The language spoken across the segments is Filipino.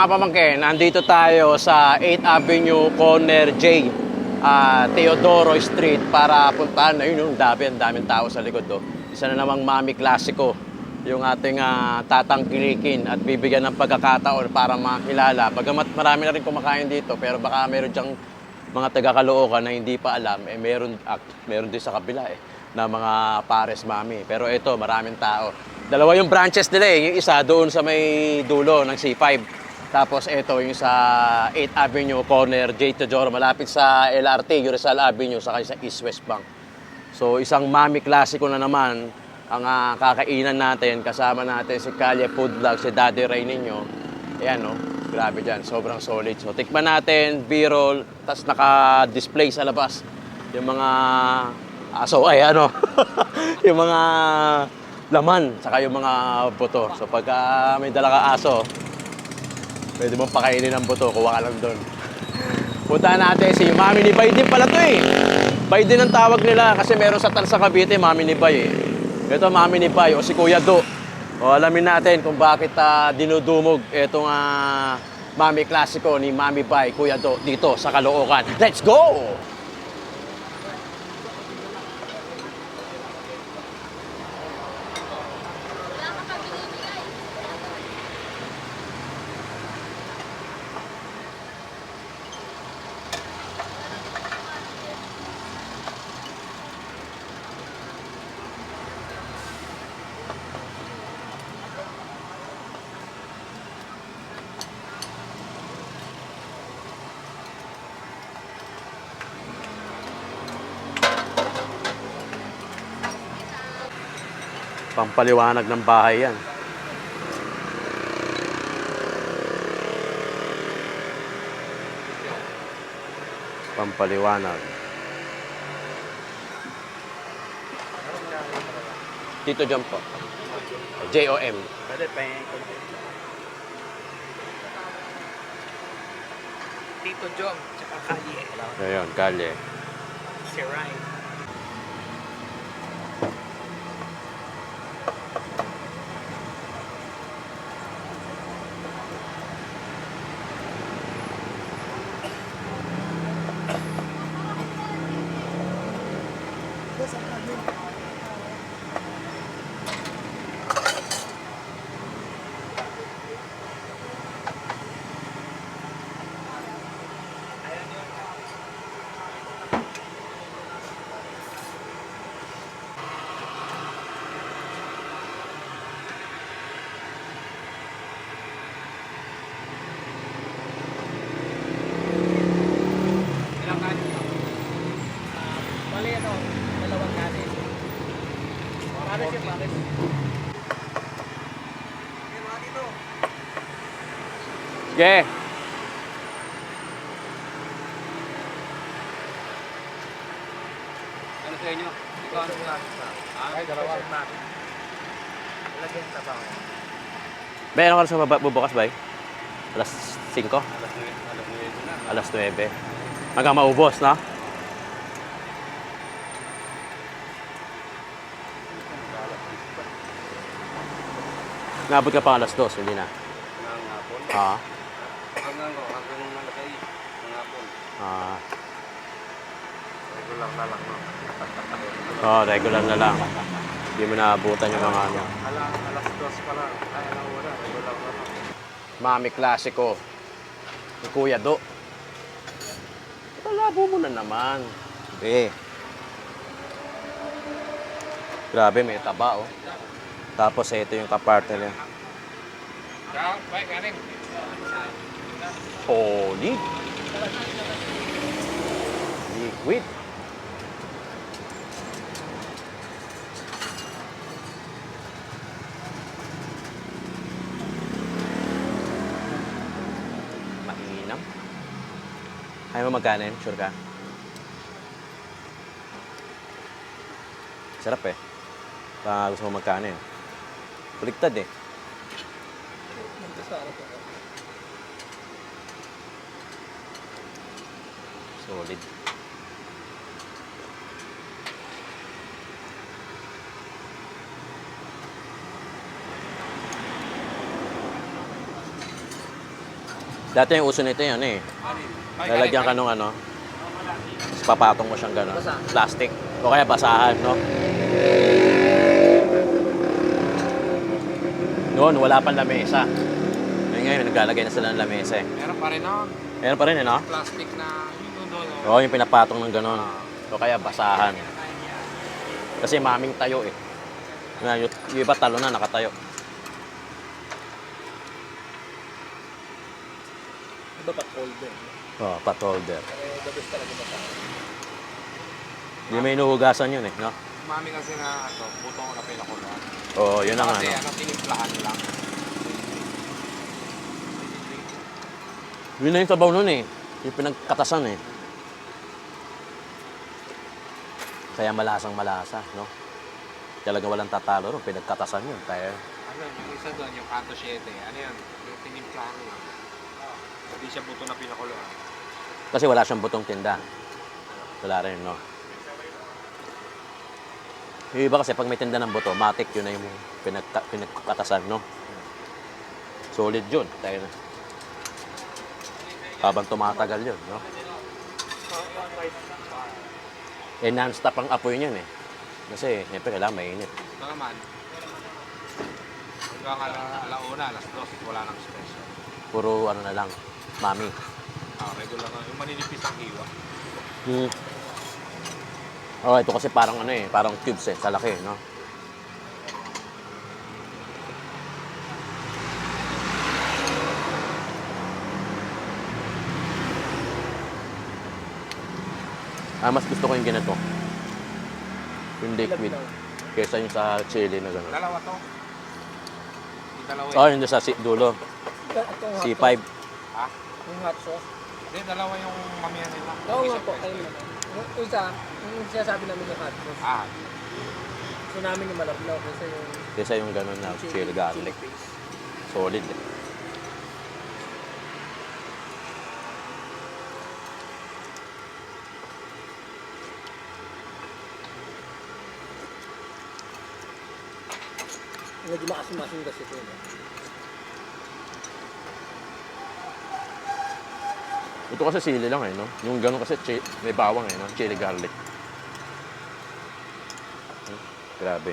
mga pamangkin, nandito tayo sa 8th Avenue, Corner J, Teodoro Street para puntahan. Ayun yung daming tao sa likod. Oh. Isa na namang Mami Classico, yung ating tatangkilikin at bibigyan ng pagkakataon para makilala. Bagamat marami na rin kumakain dito, pero baka meron diyang mga taga-Caloocan na hindi pa alam, meron din sa kabila na mga pares Mami. Pero ito, maraming tao. Dalawa yung branches nila Yung isa doon sa may dulo ng C5. Tapos ito yung sa 8th Avenue, Corner J. Teodoro, malapit sa LRT, yung Rizal Avenue, saka sa East West Bank. So isang Mami Classico na naman ang kakainan natin. Kasama natin si Kalye Food Vlog, si Daddy Ray ninyo. Ayan no, grabe dyan, sobrang solid. So tikman natin, B-roll, tapos naka-display sa labas yung mga yung mga laman, saka yung mga buto. So pagka may dala ka aso, pwede mong pakainin ng buto, kuha ka lang doon. Puntahan natin si Mami ni Bay din pala to Bay din ang tawag nila kasi meron sa Tansa Cavite, Mami ni Bay Ito Mami ni Bay o si Kuya Do. O alamin natin kung bakit dinudumog itong Mami Classico ni Mami Bay, Kuya Do dito sa Caloocan. Let's go! Pampaliwanag ng bahay yan. Pampaliwanag. Tito Jom po. J-O-M. Tito Jom, tsaka Kalye. Ayun, Kalye. Si Ryan. Bali dalawang kanin. Pares yung pares. Yeah. Ano sa inyo? Ikaw ano na? Ay, dalawa. Lagyan sa bang. Bay, ano ka sa bubukas, Bay? Alas 5? Alas 9 na. Alas 9. Hanggang maubos, no? Nabot ka pa alas 2, hindi na? Ng hapon. Hanggang nalagay ng hapon. Regular na lang. Regular na lang. Hindi mo naabutan yung mga ano. Alas 2 pa lang. Ay, wala. Regular na lang. Mami Classico. Ni Kuya Do. Labo mo na naman. Grabe, may taba, oh. Tapos ito yung kaparte niya. Solid. Liquid. Mainam. Ayaw mo magkanin? Sure ka? Sarap eh. Baka gusto mo magkanin. Baliktad eh. Solid. Dati yung uso nito yan eh. Lalagyan ka nung ano. Tapos papatong mo siyang gano'n. Basa. Plastic. O kaya basahan, no? Noon, wala pang lamesa. Ngayon, naglalagay na sila ng lamesa eh. Meron pa rin nun. Meron pa rin eh, no? Plastic na yung doon. Oo, yung pinapatong ng gano'n. O kaya basahan. Kasi maming tayo eh. Yung iba talo na, nakatayo. Iba pa cold eh. Oo, pot holder. Pero the best talaga ba? Hindi may inuhugasan yun eh, no? Mami kasi na ito, butong na pinakulaan. Oo, yun ang Kasi ano. tinimplahan lang. Yun na yung sabaw nun eh. Yung pinagkatasan eh. Kaya malasang malasa, no? Talaga walang tatalo ron, pinagkatasan yun. Kaya, Ano, yung isa doon, yung kanto 7, ano yun, yung tinimplahan lang. Hindi siya buto na pinakulaan. kasi wala siyang butong tinda. Wala rin, no? Yung iba kasi pag may tinda ng buto, matik yun na yung pinagkatasan, no? Solid yun. Tayo na. Habang tumatagal yun, no? Eh, non-stop ang apoy niyan eh. Kasi, siyempre, kailangan mainit. Ito naman, hanggang alauna, alas 2, wala nang special. Puro ano na lang, mami. Regular na, yung maninipis ang hiwa. Oh, ito kasi parang ano eh, parang cubes eh, sa laki, no? Mas gusto ko yung ganito. Yung liquid. Kesa yung sa chili na gano'n. Dalawa to. Yung dalawa Oh, yung sa dulo. Itong hot C5. sauce. Ha? Yung hot sauce. Hindi, dalawa yung mamiya nila. Oo nga Isang po, peso. kayo naman. Yung isa, yung sinasabi namin yung hot sauce. Ah, Gusto namin yung malablaw kasi yung Kesa yung gano'n na chili garlic. paste. Solid eh. Medyo maasim-asim kasi ito. No? Ito kasi sili lang eh, no? Yung gano'n kasi may bawang eh, no? Chili garlic. Grabe.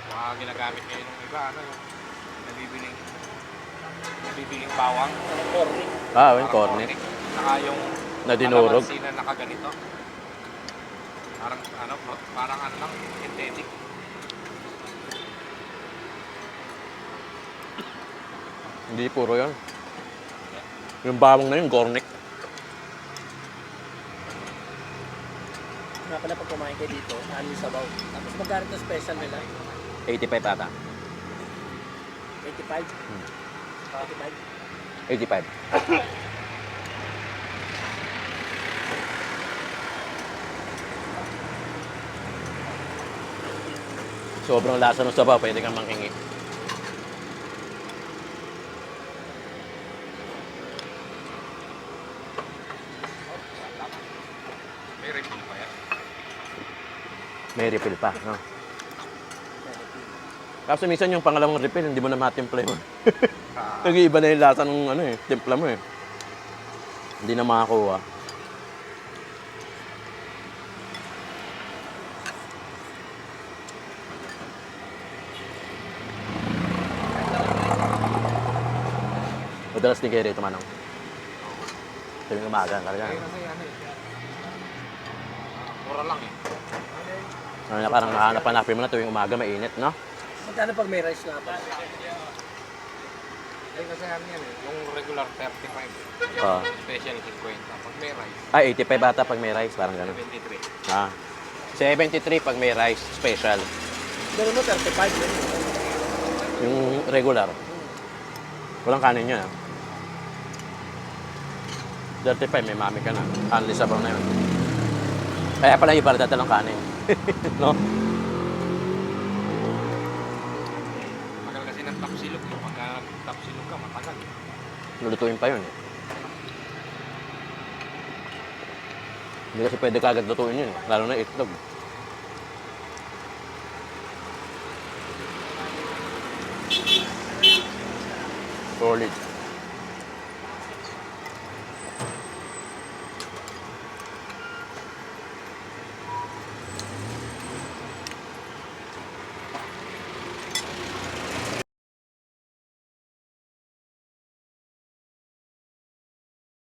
mga ginagamit ngayon ng iba, ano, yung nabibiling bawang. Corny. Yung Parang cornet. Saka yung Na dinurog. kalamansi na nakaganito. Parang ano lang, synthetic. Hindi puro yun. Yung bawang na yun, garlic. Nga pala pag kumain kayo dito, ali sabaw. Tapos magkano ito special nila? 85 ata. 85? 85? 85. Sobrang lasa ng sabaw, pwede kang manghingi. May refill pa yan. May refill pa, no? Kasi minsan yung pangalawang refill, hindi mo na matimpla yun. Nag-iiba na yung lasa ng ano eh, timpla mo eh. Hindi na makakuha. Madalas din kayo rito, Manong. Tuwing umaga, talaga. Kaya kasi ano eh. Mura lang eh. Parang hanap-hanapin mo na tuwing umaga, mainit, no? Magkano pag may rice na pa? Kasi ano yan eh, yung regular 35. Ah. Special 50. Pag may rice, 85 ata pag may rice, parang gano'n. 73. 73 pag may rice, special. Ganun mo, 35 yun. Yung regular. Walang kanin yun, 35, may mami ka na. Only sabaw na yun. Kaya pala iba nagdadalang kanin. No? Tagal kasi ng tapsilog. Pagka tapsilog ka, matagal. Lulutuin pa yun eh. Hindi kasi pwede kagad lutuin yun eh. Lalo na itlog. Solid.